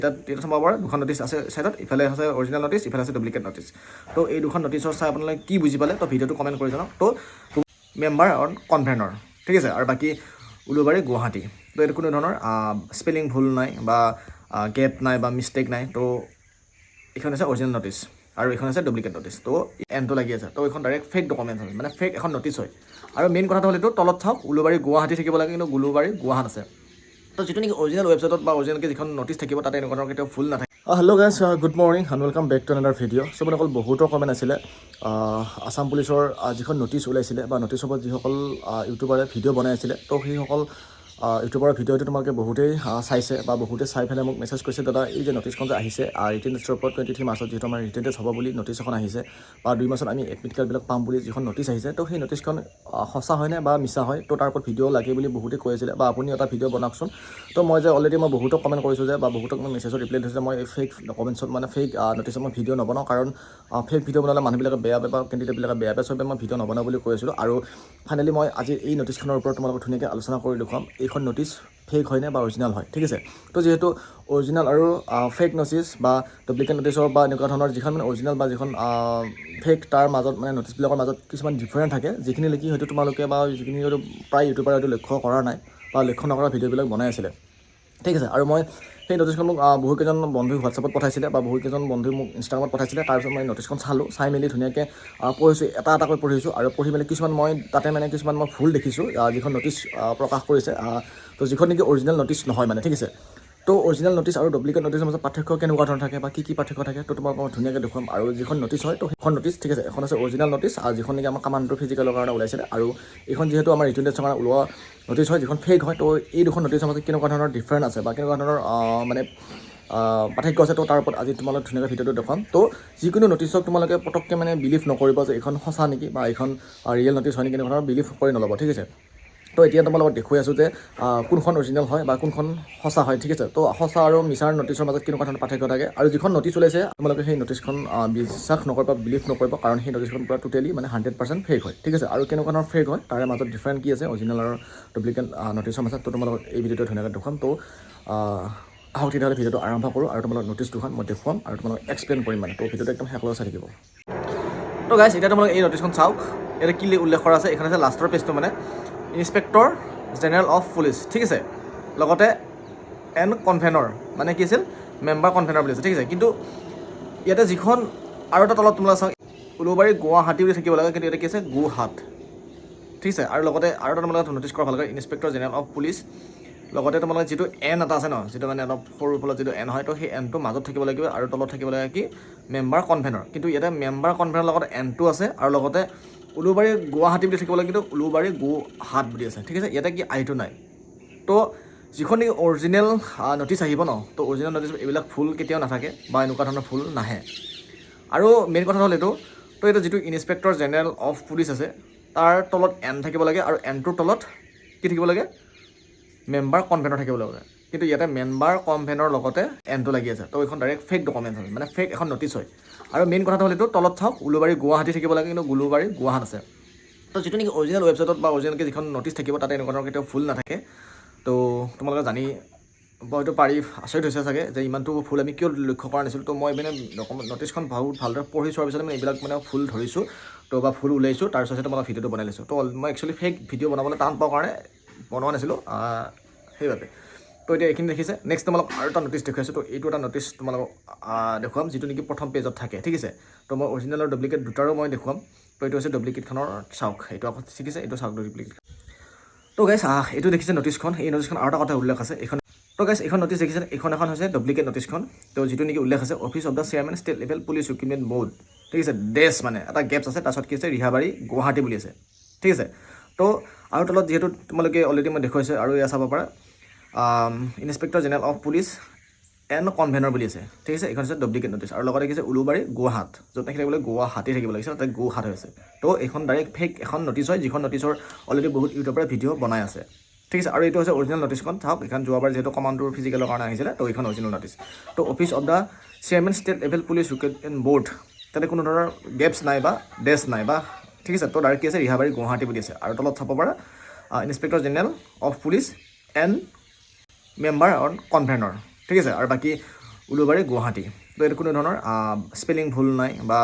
এটা চাব পাৰে দুখন নটিছ আছে সাইডত ইফালে আছে অৰিজিনেল নটিছ ইফালে আছে ডুপ্লিকেট নটিছ তো এই দুখন নটিছৰ চাই আপোনালোকে কি বুজি পালে তো ভিডিঅ'টো কমেণ্ট কৰি জনাওক তো মেম্বাৰ অন কনভেনৰ ঠিক আছে আৰু বাকী উলুবাৰী গুৱাহাটী তো এইটো কোনো ধৰণৰ স্পেলিং ভুল নাই বা গেপ নাই বা মিষ্টেক নাই তো এইখন আছে অৰিজিনেল নটিছ আৰু এইখন আছে ডুপ্লিকেট নটিছ তো এনটো লাগি আছে তো এইখন ডাইৰেক্ট ফেক ডকুমেণ্ট হয় মানে ফেক এখন নটিছ হয় আৰু মেইন কথাটো হ'ল এইটো তলত চাওক উলুবাৰী গুৱাহাটী থাকিব লাগে কিন্তু উলুবাৰী গুৱাহাট আছে তো যিটো নেকি অৰিজিনেল ৱেবছাইটত বা অৰিজিনেলকৈ যিখন নটিছ থাকিব তাতে এনেকুৱা ধৰণৰ কেতিয়াও ভুল নাথাকে hello' guys good morning and welcome back to another video' so' মানে অকল বহুতৰ কমেণ্ট আছিলে আছাম পুলিচৰ যিখন নটিছ ওলাইছিলে বা নটিছৰ ওপৰত যিসকল ইউটিউবাৰে ভিডিঅ' বনাই আছিলে তো সেইসকল ইউটিউবাৰৰ ভিডিঅ'টো তোমালোকে বহুতেই চাইছে বা বহুতে চাই পেলাই মোক মেছেজ কৰিছে দাদা এই যে নটিছখন যে আহিছে ৰিটেন টেষ্টৰ ওপৰত 23 মাৰ্চত যিহেতু আমাৰ ৰিটেন টেষ্ট হ'ব বুলি নটিছ এখন আহিছে বা 2 মাৰ্চত আমি এডমিট কাৰ্ডবিলাক পাম বুলি যিখন নটিছ আহিছে তো সেই নটিছখন সঁচা হয়নে বা মিছা হয় তো তাৰ ওপৰত ভিডিঅ' লাগে বুলি বহুতে কৈ আছিলে বা আপুনি এটা ভিডিঅ' বনাওকচোন তো মই যে অলৰেডি মই বহুতক কমেণ্ট কৰিছোঁ যে বা বহুতক মই মেছেজত ৰিপ্লাই দিছোঁ যে মই ফেক কমেণ্টছত মানে ফেক নটিছত মই ভিডিঅ' নবনাওঁ কাৰণ ফেক ভিডিঅ' বনালে মানুহবিলাকে বেয়া পায় বা কেণ্ডিডেটবিলাকে বেয়া পায় চবে মই ভিডিঅ' নবনাওঁ বুলি কৈ আছিলোঁ আৰু ফাইনেলি মই আজি এই নটিছখনৰ ওপৰত তোমালোকক ধুনীয়াকৈ আলোচনা কৰি দেখুৱাম এইখন নটিছ ফেক হয়নে বা অৰিজিনেল হয় ঠিক আছে তো যিহেতু অৰিজিনেল আৰু ফেক নটিছ বা ডুপ্লিকেট নটিছৰ বা এনেকুৱা ধৰণৰ যিখন মানে অৰিজিনেল বা যিখন ফেক তাৰ মাজত মানে নটিছবিলাকৰ মাজত কিছুমান ডিফাৰেণ্ট থাকে যিখিনি নেকি হয়তো তোমালোকে বা যিখিনি হয়তো প্ৰায় ইউটিউবাৰে হয়তো লক্ষ্য কৰা নাই বা লক্ষ্য নকৰা ভিডিঅ'বিলাক বনাই আছিলে ঠিক আছে আৰু মই সেই নটিছখন মোক বহুকেইজন বন্ধুই হোৱাটছআপত পঠাইছিলে বা বহুকেইজন বন্ধুই মোক ইনষ্টাগ্ৰামত পঠাইছিলে তাৰপিছত মই নটিছখন চালোঁ চাই মেলি ধুনীয়াকৈ পঢ়িছোঁ এটা এটাকৈ পঢ়িছোঁ আৰু পঢ়ি মেলি কিছুমান মই তাতে মানে কিছুমান মই ভুল দেখিছোঁ যিখন নটিছ প্ৰকাশ কৰিছে তো যিখন নেকি অৰিজিনেল নটিছ নহয় মানে ঠিক আছে তো অৰিজিনেল নটিছ আৰু ডুপ্লিকেট নটিছৰ মাজত পাৰ্থক্য কেনেকুৱা ধৰণৰ থাকে বা কি পাৰ্থক্য থাকে তো তোমাক মই ধুনীয়াকৈ দেখুৱাম আৰু যিখন নটিছ হয় তো সেইখন নটিছ ঠিক আছে এখন আছে অৰিজিনেল নটিছ আৰু যিখন নেকি আমাৰ কামাণ্ডো ফিজিকেলৰ কাৰণে ওলাইছিলে আৰু এইখন যিহেতু আমাৰ ৰিটেন টেষ্টৰ কাৰণে ওলোৱা নটিছ হয় যিখন ফেক হয় তো এই দুখন নটিছৰ মাজত কেনেকুৱা ধৰণৰ ডিফাৰেণ্ট আছে বা কেনেকুৱা ধৰণৰ মানে পাৰ্থক্য আছে তো তাৰ ওপৰত আজি তোমালোকে ধুনীয়াকৈ ভিডিঅ'টো দেখুৱাম তো যিকোনো নটিছক তোমালোকে পটককৈ মানে বিলিভ নকৰিব যে এইখন সঁচা নেকি বা এইখন ৰিয়েল নটিছ হয় নেকি এনেকুৱা ধৰণৰ বিলিভ কৰি নল'ব ঠিক আছে তো এতিয়া তোমালোকক দেখুৱাই আছোঁ যে কোনখন অৰিজিনেল হয় বা কোনখন সঁচা হয় ঠিক আছে তো সঁচা আৰু মিছাৰ নটিছৰ মাজত কেনেকুৱা ধৰণৰ পাৰ্থক্য থাকে আৰু যিখন নটিছ ওলাইছে তোমালোকে সেই নটিছখন বিশ্বাস নকৰিব বিলিভ নকৰিব কাৰণ সেই নটিছখন পূৰা টোটেলি মানে 100% ফেক হয় ঠিক আছে আৰু কেনেকুৱা ধৰণৰ ফেক হয় তাৰে মাজত ডিফাৰেণ্ট কি আছে অৰিজিনেল আৰু ডুপ্লিকেট নটিছৰ মাজত তো তোমালোকক এই ভিডিঅ'টো ধুনীয়াকৈ দেখুৱাম তো আহক তেতিয়াহ'লে ভিডিঅ'টো আৰম্ভ কৰোঁ আৰু তোমালোকক নটিছ দুখন মই দেখুৱাম আৰু তোমালোকক এক্সপ্লেইন কৰিম মানে তো ভিডিঅ'টো একদম শেষলৈ চাই থাকিব তো গাইছ এতিয়া তোমালোকে এই নটিছখন চাওক ইয়াতে কি উল্লেখ কৰা আছে এইখন আছে লাষ্টৰ পেজটো মানে ইন্সপেক্টৰ জেনেৰেল অফ পুলিচ ঠিক আছে লগতে এন কনভেনৰ মানে কি আছিল মেম্বাৰ কনভেনৰ বুলি আছে ঠিক আছে কিন্তু ইয়াতে যিখন আৰু এটা তলত তোমালোকে চাওক উলুবাৰী গুৱাহাটী বুলি থাকিব লাগে কিন্তু ইয়াতে কি আছে গুহাট ঠিক আছে আৰু লগতে আৰু এটা তোমালোকে নটিছ কৰা ভালকৈ ইন্সপেক্টৰ জেনেৰেল অফ পুলিচ লগতে তোমালোকে যিটো এন এটা আছে ন যিটো মানে অলপ সৰুৰ ফলত যিটো এন হয় তো সেই এনটো মাজত থাকিব লাগিব আৰু তলত থাকিব লাগে কি মেম্বাৰ কনভেনৰ কিন্তু ইয়াতে মেম্বাৰ কনভেনৰ লগত এনটো আছে আৰু লগতে উলুবাৰী গুৱাহাটী বুলি থাকিব লাগে কিন্তু উলুবাৰী গুহাট বুলি আছে ঠিক আছে ইয়াতে কি আইটো নাই তো যিখন নেকি অৰিজিনেল নটিছ আহিব ন তো অৰিজিনেল নটিছ এইবিলাক ভুল কেতিয়াও নাথাকে বা এনেকুৱা ধৰণৰ ভুল নাহে আৰু মেইন কথা হ'ল এইটো তো এইটো যিটো ইন্সপেক্টৰ জেনেৰেল অফ পুলিচ আছে তাৰ তলত এন থাকিব লাগে আৰু এনটোৰ তলত কি থাকিব লাগে মেম্বাৰ কনভেনৰ থাকিব লাগে কিন্তু ইয়াতে মেম্বাৰ কনভেনৰ লগতে এনটো লাগি আছে তো এইখন ডাইৰেক্ট ফেক ডকুমেণ্ট হয় মানে ফেক এখন নটিছ হয় আৰু মেইন কথাটো হ'ল এইটো তলত চাওক উলুবাৰী গুৱাহাটী থাকিব লাগে কিন্তু উলুবাৰী গুৱাহাট আছে তো যিটো নেকি অৰিজিনেল ৱেবছাইটত বা অৰিজিনেলকৈ যিখন নটিছ থাকিব তাতে এনেকুৱা ধৰণৰ কেতিয়াও ভুল নাথাকে তো তোমালোকে জানি হয়তো পাৰি আচৰিত হৈছে চাগে যে ইমানটো ভুল আমি কিয় লক্ষ্য কৰা নাছিলোঁ তো মই মানে নটিছখন বহুত ভালদৰে পঢ়ি চোৱাৰ পিছত মানে এইবিলাক মানে ভুল ধৰিছোঁ তো বা ভুল ওলাইছোঁ তাৰপিছতে মই ভিডিঅ'টো বনাই লৈছোঁ তো মই একচুৱেলি ফেক ভিডিঅ' বনাবলৈ টান পাওঁ কাৰণে বনোৱা নাছিলোঁ সেইবাবে তো এতিয়া এইখিনি দেখিছে নেক্সট তোমালোক আৰু এটা নটিছ দেখুৱাইছোঁ তো এইটো এটা নটিছ তোমালোকক দেখুৱাম যিটো নেকি প্ৰথম পেজত থাকে ঠিক আছে তো মই অৰিজিনেল আৰু ডুপ্লিকেট দুটাৰো মই দেখুৱাম তো এইটো হৈছে ডুপ্লিকেটখনৰ চাওক এইটো আকৌ ঠিক আছে এইটো চাওক ডুপ্লিকেট তো গাইছ এইটো দেখিছে নটিছখন এই নটিছখন আৰু এটা কথা উল্লেখ আছে এইখন তো গাইছ এইখন নটিছ দেখিছে এইখন এখন হৈছে ডুপ্লিকেট নটিছখন তো যিটো নেকি উল্লেখ আছে office of the chairman state level police recruitment board ঠিক আছে ডেছ মানে এটা গেপছ আছে তাৰপিছত কি আছে ৰিহাবাৰী গুৱাহাটী বুলি আছে ঠিক আছে তো আৰু তলত যিহেতু তোমালোকে অলৰেডি মই দেখুৱাইছোঁ আৰু এয়া চাব পাৰা inspector general of police N convener বুলি আছে ঠিক আছে এইখন হৈছে ডুপ্লিকেট নটিছ আৰু লগতে দেখিছে উলুবাৰী গুৱাহাট য'ত থাকিব লাগে গুৱাহাটী থাকিব লাগিছে তাতে গুৱাহাট হৈছে তো এইখন ডাইৰেক্ট ফেক এখন নটিছ হয় যিখন নটিছৰ অলৰেডি বহুত ইউটিউবাৰে ভিডিঅ' বনাই আছে ঠিক আছে আৰু এইটো হৈছে অৰিজিনেল নটিছখন চাওক এইখন যোৱাবাৰ যিহেতু কমাণ্ডোৰ ফিজিকেলৰ কাৰণে আহিছিলে তো এইখন অৰিজিনেল নটিছ তো office of the chairman state level police recruitment board তাতে কোনো ধৰণৰ গেপছ নাই বা ডেছ নাই বা ঠিক আছে তো ডাইৰেক্ট কি আছে ৰিহাবাৰী গুৱাহাটী বুলি আছে আৰু তলত চাব পাৰা inspector general of police and member on convener ঠিক আছে আৰু বাকী উলুবাৰী গুৱাহাটী। তো এইটো কোনো ধৰণৰ স্পেলিং ভুল নাই বা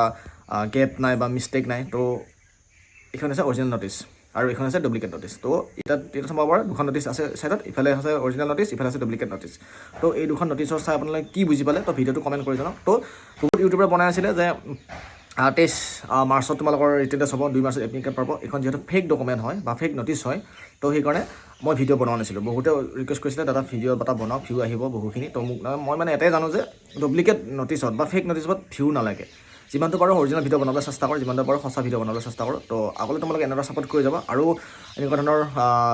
গেপ নাই বা মিষ্টেক নাই। তো এইখন হৈছে অৰিজিনেল নটিছ আৰু এইখন হৈছে ডুপ্লিকেট নটিছ। তো এতিয়া চাব পৰা দুখন নটিছ আছে ছাইডত, ইফালে আছে অৰিজিনেল নটিছ, ইফালে আছে ডুপ্লিকেট নটিছ। তো এই দুখন নটিছৰ চাই আপোনালোকে কি বুজি পালে, তো ভিডিঅ'টো কমেণ্ট কৰি জনাওক। তো বহুত ইউটিউবাৰে বনাই আছিলে যে 23 মাৰ্চত তোমালোকৰ ৰিটাৰ্ণ টেষ্ট হ'ব, 2 মাৰ্চত এডমিট কাৰ্ড পাব। এইখন যিহেতু ফেক ডকুমেণ্ট হয় বা ফেক নটিছ হয়, তো সেইকাৰণে মই ভিডিঅ' বনোৱা নাছিলোঁ। বহুতে ৰিকুৱেষ্ট কৰিছিলে দাদা ভিডিঅ' এটা বনাওক, ভিউ আহিব বহুখিনি। তো মোক মই মানে এটাই জানো যে ডুপ্লিকেট নটিছত বা ফেক নটিছত ভিউ নালাগে। যিমানটো পাৰোঁ অৰিজিনেল ভিডিঅ' বনাবলৈ চেষ্টা কৰোঁ, যিমানটো পাৰোঁ সঁচা ভিডিঅ' বনাবলৈ চেষ্টা কৰোঁ। তো আগলৈ তোমালোকে এনেদৰে ছাপোৰ্ট কৰি যাবা আৰু এনেকুৱা ধৰণৰ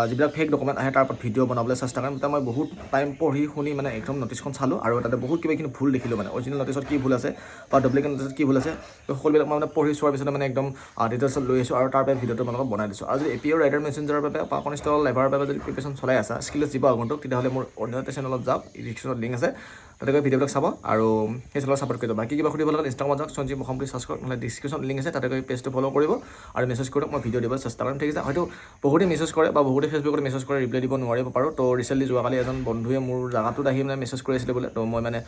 যিবিলাক ফেক ডকুমেণ্ট আহে তাৰ ওপৰত ভিডিঅ' বনাবলৈ চেষ্টা কৰিম। তেতিয়া মই বহুত টাইম পঢ়ি শুনি মানে একদম নটিছখন চালোঁ আৰু তাতে বহুত কিবাখিনি ভুল দেখিলোঁ, মানে অৰিজিনেল নটিছত কি ভুল আছে বা ডুপ্লিকেট নটিছত কি ভুল আছে, তো সকলোবিলাক মই মানে পঢ়ি চোৱাৰ পিছতে মানে একদম ডিটেইলছত লৈ আহিছোঁ আৰু তাৰ বাবে ভিডিঅ'টো তোমালোকক বনাই দিছোঁ। আৰু যদি APO ৰাইডাৰ মেছেঞ্জাৰৰ বাবে বা কনষ্টেবল লেবাৰৰ বাবে যদি প্ৰিপেৰেশ্যন চলাই আছা, স্কিলছ দিব আগন্তুক, তেতিয়াহ'লে মোৰ অন্য চেনেলত যাওক, ডিছক্ৰিপশ্যনত লিংক আছে, তাতে গৈ ভিডিঅ'বিলাক চাব আৰু সেই চেনেলত ছাপোৰ্ট কৰি যাব। বাকী কিবা সুধিব লগা ইনষ্টাগ্ৰামত যাওক, সঞ্জীৱ অসম বুলি চাৰ্চ কৰক, নহ'লে ডিছক্ৰিপশ্যন লিংক আছে, তাতে গৈ পেজটো ফ'ল' কৰিব আৰু মেছেজ কৰক, মই ভিডিঅ' দিবলৈ চেষ্টা কৰিম। ঠিক আছে, হয়তো বহুতে মেছেজ কৰে বা বহুতে ফেচবুকত মেছেজ কৰে, ৰিপ্লাই দিব নোৱাৰিব পাৰোঁ। তো ৰিচেণ্টলি যোৱাকালি এজন বন্ধুৱে মোৰ জাগাটোত আহি মানে মেছেজ কৰি আছিলে বোলে। তো মই মানে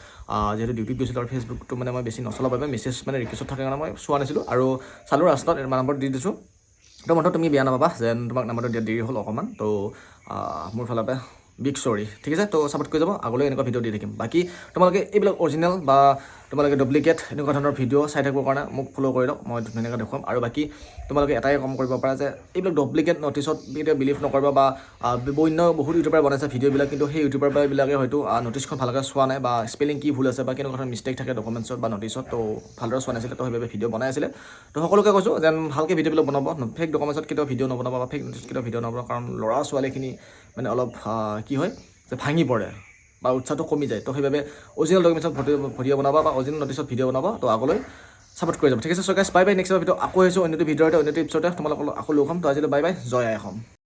যিহেতু ডিউটিত গৈছিলোঁ আৰু ফেচবুকটো মানে মই বেছি নচলাৰ বাবে মেছেজ মানে ৰিকুৱেষ্টত থাকে কাৰণে মই চোৱা নাছিলোঁ আৰু চালোঁ ৰাস্তাত নম্বৰ দি দিছোঁ। তো মনটো তুমি বেয়া নাপাবা যেন তোমাক নাম্বাৰটো দিয়া দেৰি হ'ল অকণমান। তো মোৰ ফালৰ পৰা বিগ চৰি। ঠিক আছে, তো ছাপোৰ্ট কৰি যাব, আগলৈ এনেকুৱা ভিডিঅ' দি থাকিম। বাকী তোমালোকে এইবিলাক অৰিজিনেল বা তোমালোকে ডুপ্লিকেট এনেকুৱা ধৰণৰ ভিডিঅ' চাই থাকিবৰ কাৰণে মোক ফ'ল' কৰি লওক, মই ধুনীয়াকৈ দেখুৱাম। আৰু বাকী তোমালোকে এটাই কাম কৰিব পাৰা যে এইবিলাক ডুপ্লিকেট নটিছত কেতিয়াও বিলিভ নকৰিবা বা অন্য বহুত ইউটিউবাৰ বনাইছে ভিডিঅ'বিলাক, কিন্তু সেই ইউটিউবাৰবিলাকে হয়তো নটিছখন ভালকৈ চোৱা নাই বা স্পেলিং কি ভুল আছে বা কেনেকুৱা ধৰণৰ মিষ্টেক থাকে ডকুমেণ্টছত বা নটিছত, তো ভালদৰে চোৱা নাছিলে, তো সেইবাবে ভিডিঅ' বনাই আছিলে। তো সকলোকে কৈছোঁ যেন ভালকৈ ভিডিঅ'বিলাক বনাব, ফেক ডকুমেণ্টছত কেতিয়াও ভিডিঅ' নবনাব বা ফেক নটিছত কেতিয়াও ভিডিঅ' নবনাব, কাৰণ ল'ৰা ছোৱালীখিনি মানে অলপ কি হয় যে ভাঙি পৰে বা উৎসাহটো কমি যায়। তো সেইবাবে অৰিজিনেল ডকুমেণ্টছত ভিডিঅ' বনাবা বা অৰিজিনেল নটিছত ভিডিঅ' বনাবা, তো আগলৈ ছাপোৰ্ট কৰি যাব। ঠিক আছে, চ' গাইছ বাই বাই, নেক্সট ভিডিঅ' আকৌ আহিছোঁ অন্য ভিডিঅ'তে অন্য এপিছ'ডতে তোমালোকক আকৌ লগ হ'ম। তো আজিলৈ বাই বাই, জয় আই অসম।